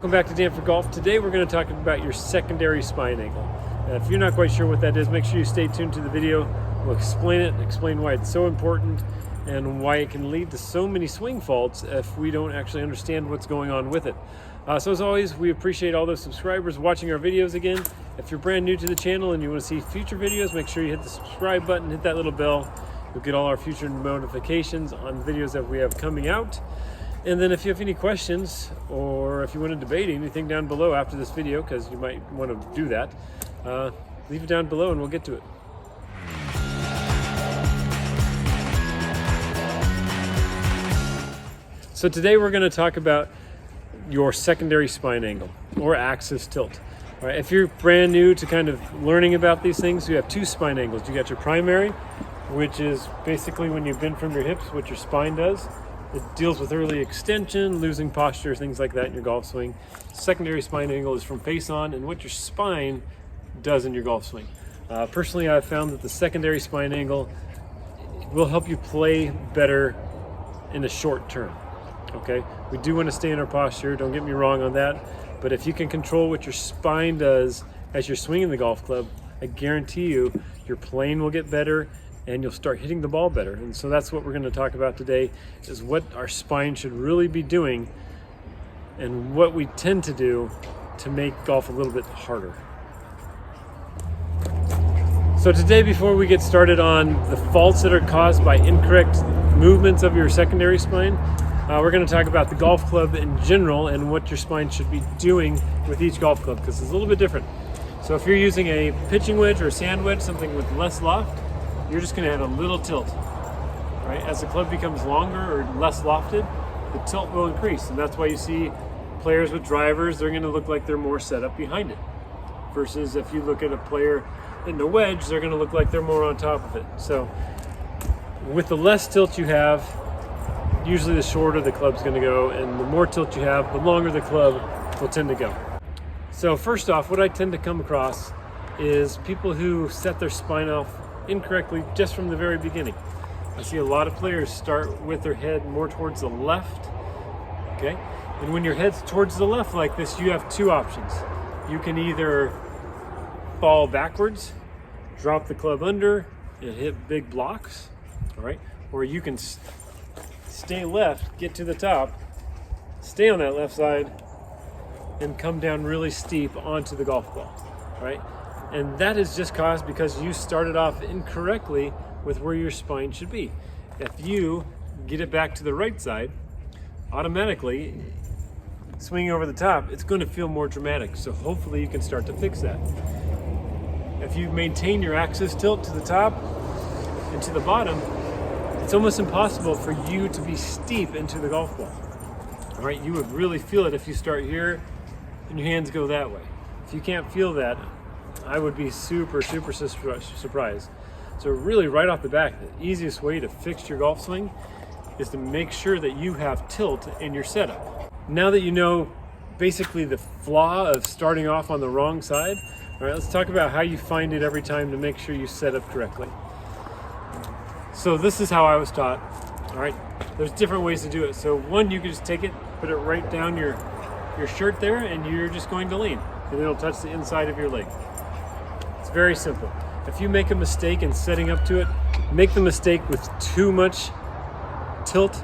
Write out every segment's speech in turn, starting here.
Welcome back to Dan for Golf. Today we're going to talk about your secondary spine angle. If you're not quite sure what that is, make sure you stay tuned to the video. We'll explain it, explain why it's so important, and why it can lead to so many swing faults if we don't actually understand what's going on with it. So as always, we appreciate all those subscribers watching our videos again. If you're brand new to the channel and you want to see future videos, make sure you hit the subscribe button, hit that little bell. You'll get all our future notifications on videos that we have coming out. And then if you have any questions or if you want to debate anything down below after this video, because you might want to do that, leave it down below and we'll get to it. So today we're going to talk about your secondary spine angle or axis tilt. All right, if you're brand new to kind of learning about these things, you have two spine angles. You got your primary, which is basically when you bend from your hips, what your spine does. It deals with early extension, losing posture, things like that in your golf swing. Secondary spine angle is from face on and what your spine does in your golf swing. Personally, I've found that the secondary spine angle will help you play better in the short term. Okay, we do want to stay in our posture, don't get me wrong on that, but if you can control what your spine does as you're swinging the golf club, I guarantee you, your playing will get better and you'll start hitting the ball better. And so that's what we're going to talk about today, is what our spine should really be doing and what we tend to do to make golf a little bit harder. So today, before we get started on the faults that are caused by incorrect movements of your secondary spine, we're going to talk about the golf club in general and what your spine should be doing with each golf club, because it's a little bit different. So if you're using a pitching wedge or a sand wedge, something with less loft, you're just going to have a little tilt. Right? As the club becomes longer or less lofted, the tilt will increase, and that's why you see players with drivers, they're going to look like they're more set up behind it. Versus if you look at a player in the wedge, they're going to look like they're more on top of it. So with the less tilt you have, usually the shorter the club's going to go, and the more tilt you have, the longer the club will tend to go. So first off, what I tend to come across is people who set their spine off incorrectly just from the very beginning. I see a lot of players start with their head more towards the left, okay? And when your head's towards the left like this, you have two options. You can either fall backwards, drop the club under, and hit big blocks, all right? Or you can stay left, get to the top, stay on that left side, and come down really steep onto the golf ball, right? And that is just caused because you started off incorrectly with where your spine should be. If you get it back to the right side, automatically swinging over the top, it's going to feel more dramatic. So hopefully you can start to fix that. If you maintain your axis tilt to the top and to the bottom, it's almost impossible for you to be steep into the golf ball. All right, you would really feel it if you start here and your hands go that way. If you can't feel that, I would be super surprised. So really right off the bat, the easiest way to fix your golf swing is to make sure that you have tilt in your setup. Now that you know basically the flaw of starting off on the wrong side, all right, let's talk about how you find it every time to make sure you set up correctly. So this is how I was taught, all right? There's different ways to do it. So one, you can just take it, put it right down your shirt there, and you're just going to lean, and it'll touch the inside of your leg. It's very simple. If you make a mistake in setting up to it, make the mistake with too much tilt,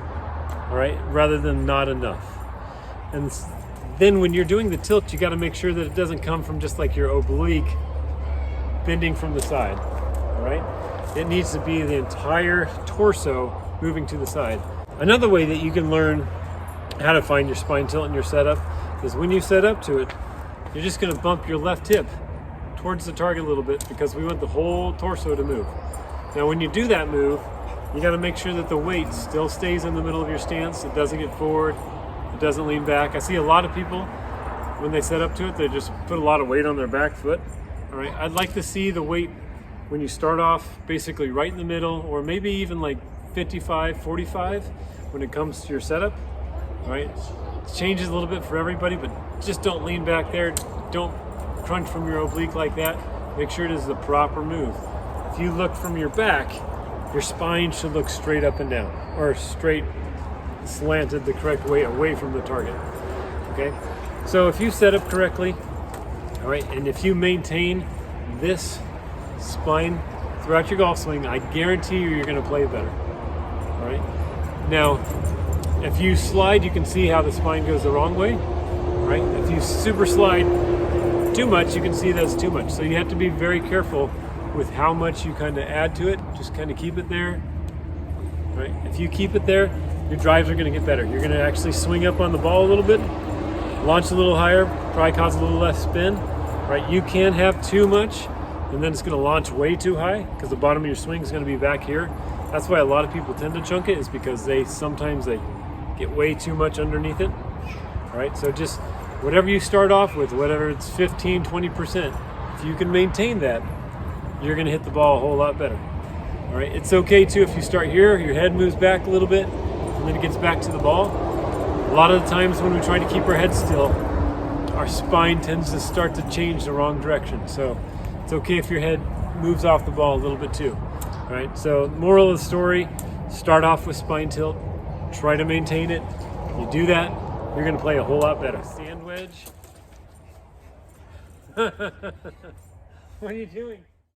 all right, rather than not enough. And then when you're doing the tilt, you got to make sure that it doesn't come from just like your oblique bending from the side, all right? It needs to be the entire torso moving to the side. Another way that you can learn how to find your spine tilt in your setup is when you set up to it, you're just going to bump your left hip towards the target a little bit because we want the whole torso to move. Now when you do that move, you got to make sure that the weight still stays in the middle of your stance. It doesn't get forward, it doesn't lean back. I see a lot of people, when they set up to it, they just put a lot of weight on their back foot. All right, I'd like to see the weight when you start off basically right in the middle, or maybe even like 55, 45 when it comes to your setup. All right, it changes a little bit for everybody, but just don't lean back there. Don't crunch from your oblique like that. Make sure it is the proper move. If you look from your back, your spine should look straight up and down, or straight slanted the correct way away from the target. Okay, So if you set up correctly, all right, and if you maintain this spine throughout your golf swing, I guarantee you're going to play better. All right. Now, if you slide, you can see how the spine goes the wrong way. Right? If you super slide too much, you can see that's too much. So you have to be very careful with how much you kind of add to it. Just kind of keep it there. Right? If you keep it there, your drives are going to get better. You're going to actually swing up on the ball a little bit, launch a little higher, probably cause a little less spin. Right? You can have too much, and then it's going to launch way too high because the bottom of your swing is going to be back here. That's why a lot of people tend to chunk it, is because sometimes they get way too much underneath it. All right, so just whatever you start off with, whatever it's 15, 20%, if you can maintain that, you're going to hit the ball a whole lot better. All right, it's okay too if you start here, your head moves back a little bit, and then it gets back to the ball. A lot of the times when we try to keep our head still, our spine tends to start to change the wrong direction. So it's okay if your head moves off the ball a little bit too. All right, so moral of the story, start off with spine tilt, try to maintain it. You do that, you're going to play a whole lot better. Sand wedge. What are you doing?